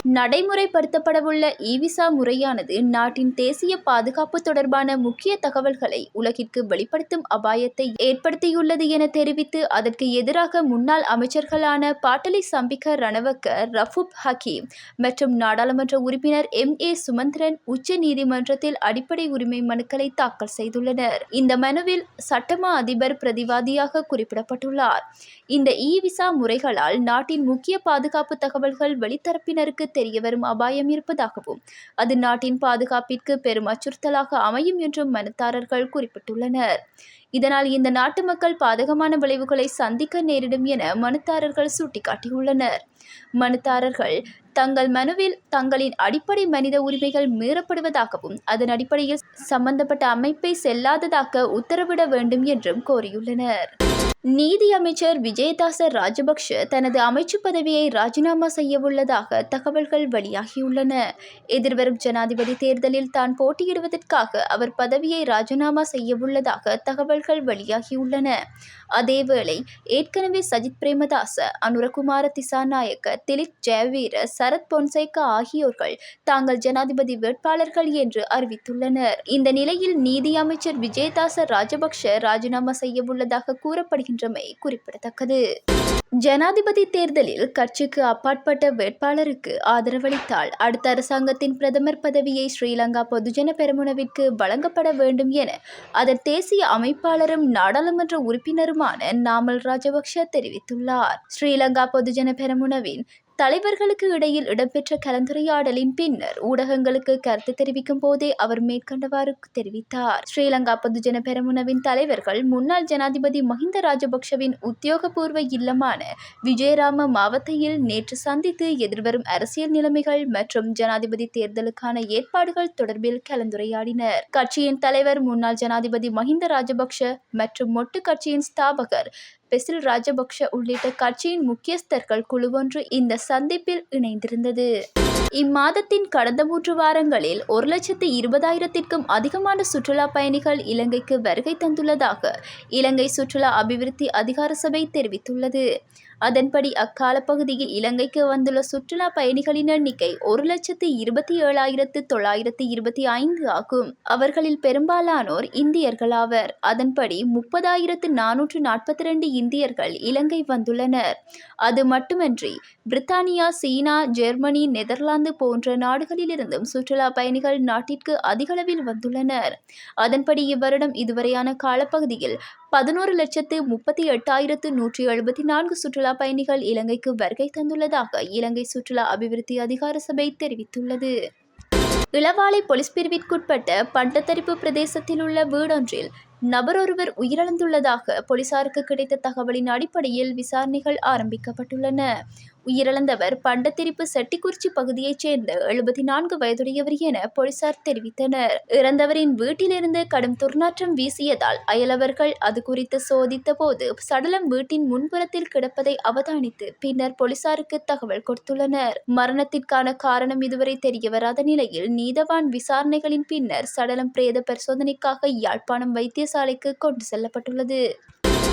நடைமுறைப்படுத்தப்படவுள்ள இ-விசா முறையானது நாட்டின் தேசிய பாதுகாப்பு தொடர்பான முக்கிய தகவல்களை உலகிற்கு வெளிப்படுத்தும் அபாயத்தை ஏற்படுத்தியுள்ளது என தெரிவித்து அதற்கு எதிராக முன்னாள் அமைச்சர்களான பாட்டலி சம்பிக்க ரணவக்க, ரஃபூப் ஹக்கீம் மற்றும் நாடாளுமன்ற உறுப்பினர் M.A. சுமந்திரன் உச்ச நீதிமன்றத்தில் அடிப்படை உரிமை மனுக்களை தாக்கல் செய்துள்ளனர். இந்த மனுவில் சட்டமா அதிபர் பிரதிவாதியாக குறிப்பிடப்பட்டுள்ளார். இந்த இ-விசா முறைகளால் நாட்டின் முக்கிய பாதுகாப்பு தகவல்கள் வெளித்தரப்பினருக்கு தெரியவரும் அபாயம் இருப்பதாகவும் அது நாட்டின் பாதுகாப்பிற்கு பெரும் அச்சுறுத்தலாக அமையும் என்றும் மனுதாரர்கள் குறிப்பிட்டுள்ளனர். இதனால் இந்த நாட்டு மக்கள் பாதகமான விளைவுகளை சந்திக்க நேரிடும் என மனுதாரர்கள் சுட்டிக்காட்டியுள்ளனர். மனுதாரர்கள் தங்கள் மனுவில் தங்களின் அடிப்படை மனித உரிமைகள் மீறப்படுவதாகவும் அதன் அடிப்படையில் சம்பந்தப்பட்ட அமைப்பை செல்லாததாக்க உத்தரவிட வேண்டும் என்றும் கோரியுள்ளனர். நீதி அமைச்சர் விஜயதாச ராஜபக்ஷ தனது அமைச்சு பதவியை ராஜினாமா செய்யவுள்ளதாக தகவல்கள் வெளியாகியுள்ளன. எதிர்வரும் ஜனாதிபதி தேர்தலில் தான் போட்டியிடுவதற்காக அவர் பதவியை ராஜினாமா செய்யவுள்ளதாக தகவல்கள் வெளியாகியுள்ளன. அதேவேளை ஏற்கனவே சஜித் பிரேமதாச, அனுரகுமார திசாநாயக்க, திலித் ஜெயவீர, சரத் பொன்சேகா ஆகியோர்கள் தாங்கள் ஜனாதிபதி வேட்பாளர்கள் என்று அறிவித்துள்ளனர். இந்த நிலையில் நீதி அமைச்சர் விஜயதாச ராஜபக்ஷ ராஜினாமா செய்யவுள்ளதாக கூறப்படுகின்றமை குறிப்பிடத்தக்கது. ஜனாதிபதி தேர்தலில் கட்சிக்கு அப்பாற்பட்ட வேட்பாளருக்கு ஆதரவளித்தால் அடுத்த அரசாங்கத்தின் பிரதமர் பதவியை ஸ்ரீலங்கா பொதுஜன பெரமுனவிற்கு வழங்கப்பட வேண்டும் என அதன் தேசிய அமைப்பாளரும் நாடாளுமன்ற உறுப்பினருமான நாமல் ராஜபக்ஷ தெரிவித்துள்ளார். ஸ்ரீலங்கா பொதுஜன பெரமுனவின் தலைவர்களுக்கு இடையில் இடம்பெற்ற கலந்துரையாடலின் பின்னர் ஊடகங்களுக்கு கருத்து தெரிவிக்கும் போதே அவர் மேற்கண்டவாறு தெரிவித்தார். ஸ்ரீலங்கா பொதுஜன பெரமுனவின் தலைவர்கள் முன்னாள் ஜனாதிபதி மஹிந்த ராஜபக்ஷவின் உத்தியோகபூர்வ இல்லமான விஜயராம மாவத்தையில் நேற்று சந்தித்து எதிர்வரும் அரசியல் நிலைமைகள் மற்றும் ஜனாதிபதி தேர்தலுக்கான ஏற்பாடுகள் தொடர்பில் கலந்துரையாடினர். கட்சியின் தலைவர் முன்னாள் ஜனாதிபதி மஹிந்த ராஜபக்ஷ மற்றும் மொட்டு கட்சியின் ஸ்தாபகர் பெசில் ராஜபக்ஷ உள்ளிட்ட கட்சியின் முக்கியஸ்தர்கள் குழுவொன்று இந்த சந்திப்பில் இணைந்திருந்தது. இம்மாதத்தின் கடந்த 3 வாரங்களில் 1,20,000த்திற்கும் அதிகமான சுற்றுலா பயணிகள் இலங்கைக்கு வருகை தந்துள்ளதாக இலங்கை சுற்றுலா அபிவிருத்தி அதிகார சபை தெரிவித்துள்ளது. அதன்படி அக்கால பகுதியில் இலங்கைக்கு வந்துள்ள சுற்றுலா பயணிகளின் எண்ணிக்கை 1,27,925 ஆகும். அவர்களில் பெரும்பாலானோர் இந்தியர்களாவர். அதன்படி 30,442 இந்தியர்கள் இலங்கை வந்துள்ளனர். அது மட்டுமன்றி பிரித்தானியா, சீனா, ஜெர்மனி, நெதர்லாந்து போன்ற நாடுகளிலிருந்தும் சுற்றுலா பயணிகள் நாட்டிற்கு அதிகளவில் வந்துள்ளனர். அதன்படி இவ்வருடம் இதுவரையான காலப்பகுதியில் 11,38,174 சுற்றுலா பயணிகள் இலங்கைக்கு வருகை தந்துள்ளதாக இலங்கை சுற்றுலா அபிவிருத்தி அதிகார சபை தெரிவித்துள்ளது. இளவாலை போலீஸ் பிரிவிற்குட்பட்ட பண்டத்தரிப்பு பிரதேசத்தில் உள்ள வீடொன்றில் நபரொருவர் உயிரிழந்துள்ளதாக போலீசாருக்கு கிடைத்த தகவலின் அடிப்படையில் விசாரணைகள் ஆரம்பிக்கப்பட்டுள்ளன. உயிரிழந்தவர் பண்டத்திரிப்பு செட்டிக்குறிச்சி பகுதியைச் சேர்ந்த 74 வயதுடையவர் என போலீசார் தெரிவித்தனர். இறந்தவரின் வீட்டிலிருந்து கடும் துர்நாற்றம் வீசியதால் அயலவர்கள் அது குறித்து சோதித்த போது சடலம் வீட்டின் முன்புறத்தில் கிடப்பதை அவதானித்து பின்னர் போலீசாருக்கு தகவல் கொடுத்துள்ளனர். மரணத்திற்கான காரணம் இதுவரை தெரியவராத நிலையில் நீதவான் விசாரணைகளின் பின்னர் சடலம் பிரேத பரிசோதனைக்காக யாழ்ப்பாணம் வைத்தியசாலைக்கு கொண்டு செல்லப்பட்டுள்ளது.